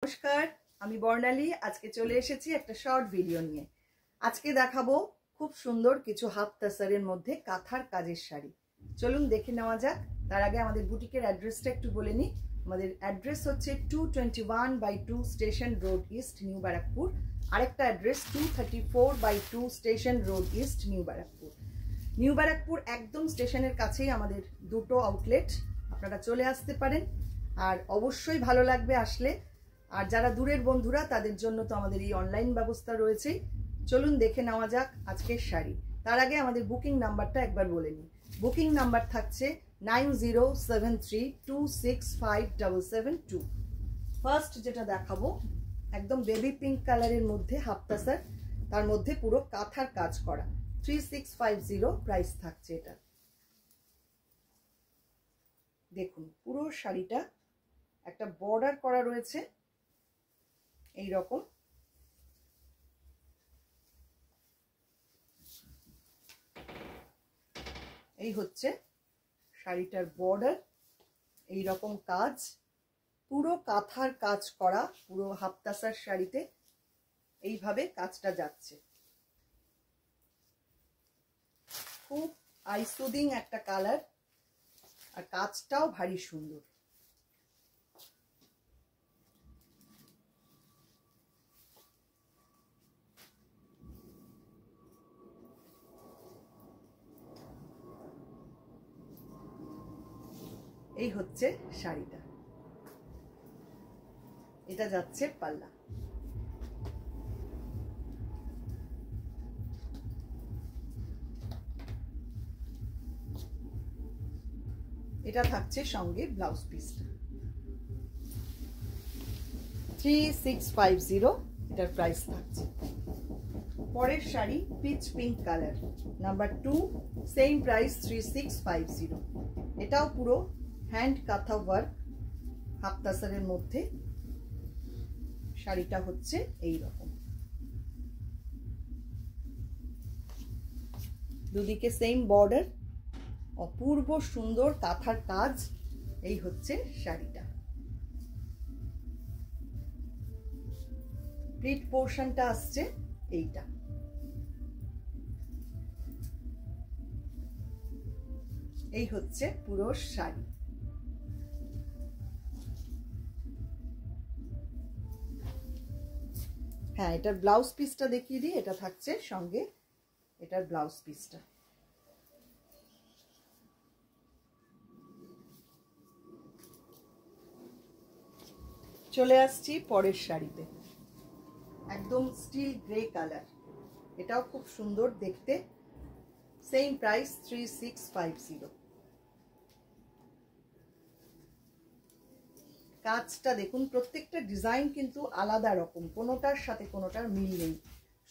নমস্কার, আমি বর্ণালী। আজকে চলে এসেছি একটা শর্ট ভিডিও নিয়ে। আজকে দেখাবো খুব সুন্দর কিছু হাফ তাসারের মধ্যে কাঁথার কাজের শাড়ি। চলুন দেখে নেওয়া যাক। তার আগে আমাদের বুটিকের অ্যাড্রেসটা একটু বলে নিই। আমাদের অ্যাড্রেস হচ্ছে 221/2 station road east, new Barrackpore. আরেকটা address 234/2 station road east, new Barrackpore. New Barrackpore একদম স্টেশনের কাছেই আমাদের দুটো আউটলেট, আপনারা চলে আসতে পারেন। আর অবশ্যই ভালো লাগবে আসলে। আর যারা দূরের বন্ধুরা তাদের জন্য তো আমাদের এই অনলাইন ব্যবস্থা রয়েছে। চলুন দেখে নেওয়া যাক আজকের শাড়ি। তার আগে আমাদের বুকিং নাম্বারটা একবার বলে নিই। বুকিং নাম্বার থাকছে 9073265772। ফার্স্ট যেটা দেখাবো একদম বেবি পিঙ্ক কালারের মধ্যে হাফ তাসার, তার মধ্যে পুরো কাঁথার কাজ করা, 3650 প্রাইস থাকছে এটা। দেখুন পুরো শাড়িটা একটা বর্ডার করা রয়েছে এই রকম। এই হচ্ছে শাড়িটার বর্ডার, এই রকম কাজ, পুরো কাঁথার কাজ করা। পুরো হাফ তাসার শাড়িতে এইভাবে কাজটা যাচ্ছে। খুব আই সুদিং একটা কালার, আর কাজটাও ভারী সুন্দর। এই হচ্ছে শাড়িটা, এটা যাচ্ছে পাল্লা। এটা থাকছে সঙ্গে ব্লাউজ পিসটা। 3650 এটার প্রাইস থাকছে। পরের sari pitch pink colour, number 2, same price 3650। এটাও পুরো হ্যান্ড কাঁথা ওয়ার্ক হাফ তাসারের মধ্যে। শাড়িটা হচ্ছে এই রকম, দুদিকে সেম বর্ডার, অপূর্ব সুন্দর কাঁথার কাজ। এই হচ্ছে শাড়িটা। প্লিট পোর্শনটা আসছে এইটা। এই হচ্ছে পুরো শাড়ি। হ্যাঁ, এটার ব্লাউজ পিসটা দেখিয়ে দিই। এটা থাকছে সঙ্গে এটার ব্লাউজ পিসটা। চলে আসছি পরের শাড়িতে, একদম স্টিল গ্রে কালার। এটাও খুব সুন্দর দেখতে, সেম প্রাইস 3650। কাজটা দেখুন, প্রত্যেকটা ডিজাইন কিন্তু আলাদা রকম, কোনোটার সাথে কোনোটার মিল নেই।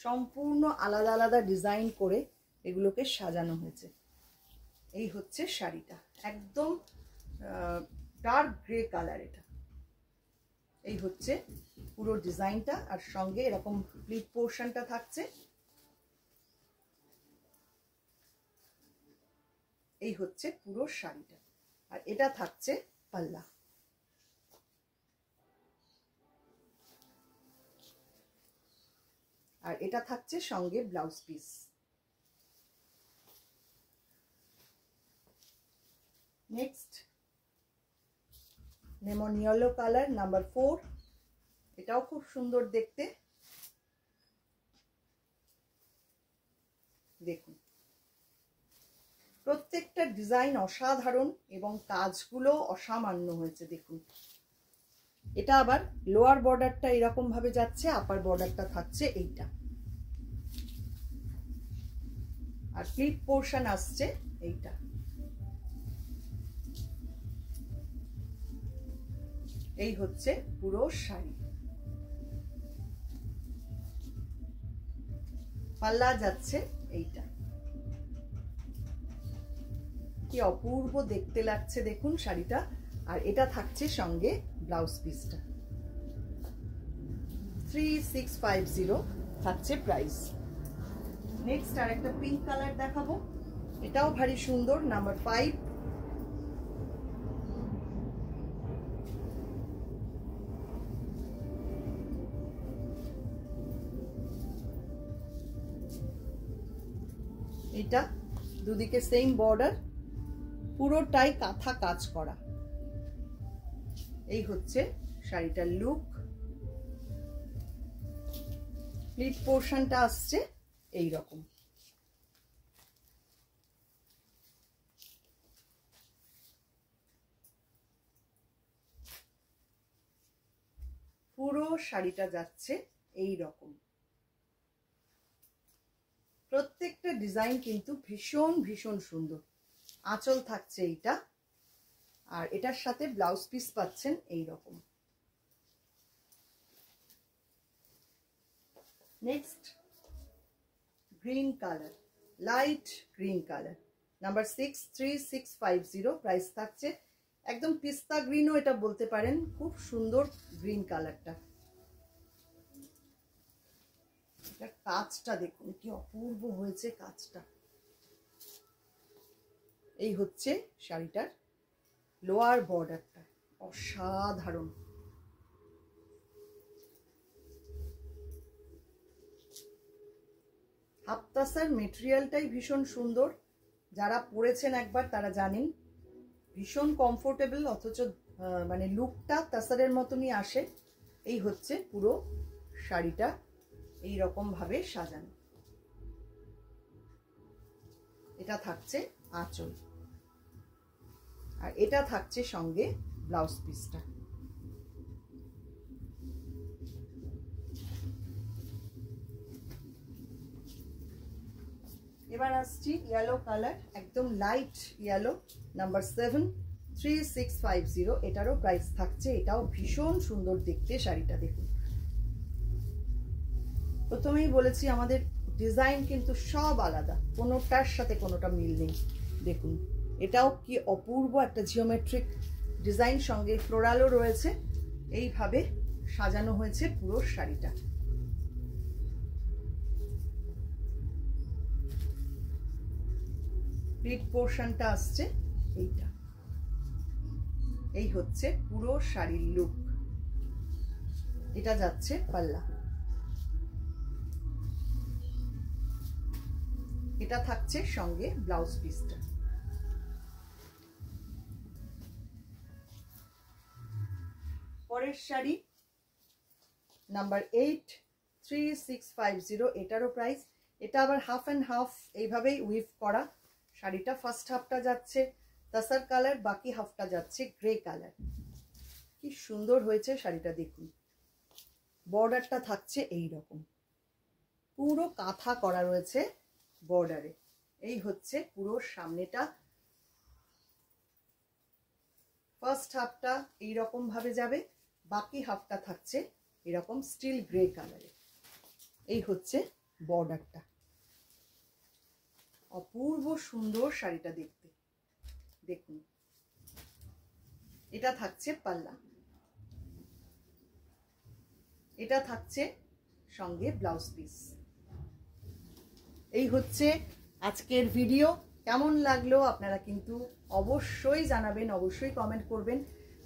সম্পূর্ণ আলাদা আলাদা ডিজাইন করে এগুলোকে সাজানো হয়েছে। এই হচ্ছে শাড়িটা, একদম ডার্ক গ্রে কালার এটা। এই হচ্ছে পুরো ডিজাইনটা, আর সঙ্গে এরকম প্লিট পোর্শনটা থাকছে। এই হচ্ছে পুরো শাড়িটা, আর এটা থাকছে পাল্লা। আর এটা থাকছে সঙ্গে blouse piece. Next lemon yellow colour, number 4। এটাও খুব সুন্দর দেখতে। দেখুন প্রত্যেকটা ডিজাইন অসাধারণ এবং কাজগুলো অসামান্য হয়েছে। দেখুন এটা আবার লোয়ার বর্ডারটা এরকম ভাবে যাচ্ছে, আপার বর্ডারটা থাকছে এইটা, আর প্লিট পোর্শন আসছে এইটা। এই হচ্ছে পুরো শাড়ি। পাল্লা যাচ্ছে এইটা। কি অপূর্ব দেখতে লাগছে দেখুন শাড়িটা। আর এটা থাকছে সঙ্গে ব্লাউজ পিসটা। 3650 থাকছে প্রাইস। নেক্সট আর একটা পিঙ্ক কালার দেখাবো, এটাও ভারী সুন্দর, নাম্বার 5। এটা দুদিকে সেম বর্ডার, পুরোটাই কাঁথা কাজ করা। এই হচ্ছে শাড়িটার লুক। প্লিট পোর্শনটা আসছে এই রকম। পুরো শাড়িটা যাচ্ছে এই রকম। প্রত্যেকটা ডিজাইন কিন্তু ভীষণ ভীষণ সুন্দর। আঁচল থাকছে এইটা, আর এটার সাথে ব্লাউজ পিস পাচ্ছেন এই রকম। Next green colour, light green colour, number 63650। Price থাকছে একদম পিস্তা গ্রিনও এটা বলতে পারেন। খুব সুন্দর গ্রিন কালারটা। এটার কাজটা দেখুন কি অপূর্ব হয়েছে কাজটা। এই হচ্ছে শাড়িটার লোয়ার বর্ডারটা, অসাধারণ। হাফতাসার মেটেরিয়ালটাই ভীষণ সুন্দর। যারা পরেছেন একবার তারা জানেন ভীষণ কমফোর্টেবল, অথচ মানে লুকটা তাসারের মতনই আসে। এই হচ্ছে পুরো শাড়িটা এই রকম ভাবে সাজানো। এটা থাকছে আঁচল, আর এটা থাকছে সঙ্গে ব্লাউজ পিসটা। এবার আসছি ইয়েলো কালার, একদম লাইট ইয়েলো, নাম্বার 73650। এটারও প্রাইস থাকছে, এটাও ভীষণ সুন্দর দেখতে শাড়িটা। দেখুন, প্রথমেই বলেছি আমাদের ডিজাইন কিন্তু সব আলাদা, কোনোটার সাথে কোনোটা মিল নেই। দেখুন এটাও কি অপূর্ব একটা জিওমেট্রিক ডিজাইন, সঙ্গে ফ্লোরালও রয়েছে। এইভাবে সাজানো হয়েছে পুরো শাড়িটা। প্লিট পোর্শনটা আসছে এইটা। এই হচ্ছে পুরো শাড়ির লুক। এটা যাচ্ছে পাল্লা। এটা থাকছে সঙ্গে ব্লাউজ পিসটা। পরের শাড়ি নাম্বার 83650। এটারও প্রাইস, এটা আবার হাফ অ্যান্ড হাফ এইভাবেই উইভ করা। শাড়িটা ফার্স্ট হাফটা যাচ্ছে তাসার কালার, বাকি হাফটা যাচ্ছে গ্রে কালার। কি সুন্দর হয়েছে শাড়িটা দেখুন। বর্ডারটা থাকছে এই রকম, পুরো কাঁথা করা রয়েছে বর্ডারে। এই হচ্ছে পুরো সামনেটা। ফার্স্ট হাফটা এইরকম ভাবে যাবে, বাকি হাফটা থাকছে এরকম স্টিল গ্রে কালারে। এই হচ্ছে বর্ডারটা। অপূর্ব সুন্দর শাড়িটা দেখতে। দেখুন এটা থাকছে পাল্লা, এটা থাকছে সঙ্গে ব্লাউজ পিস। এই হচ্ছে আজকের ভিডিও। কেমন লাগলো আপনারা কিন্তু অবশ্যই জানাবেন, অবশ্যই কমেন্ট করবেন।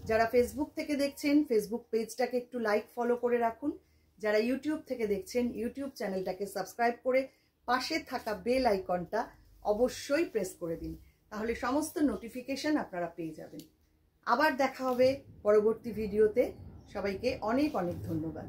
যারা ফেসবুক থেকে দেখছেন ফেসবুক পেজটাকে একটু লাইক ফলো করে রাখুন। যারা ইউটিউব থেকে দেখছেন ইউটিউব চ্যানেলটাকে সাবস্ক্রাইব করে পাশে থাকা বেল আইকনটা অবশ্যই প্রেস করে দিন, তাহলে সমস্ত নোটিফিকেশন আপনারা পেয়ে যাবেন। আবার দেখা হবে পরবর্তী ভিডিওতে। সবাইকে অনেক অনেক ধন্যবাদ।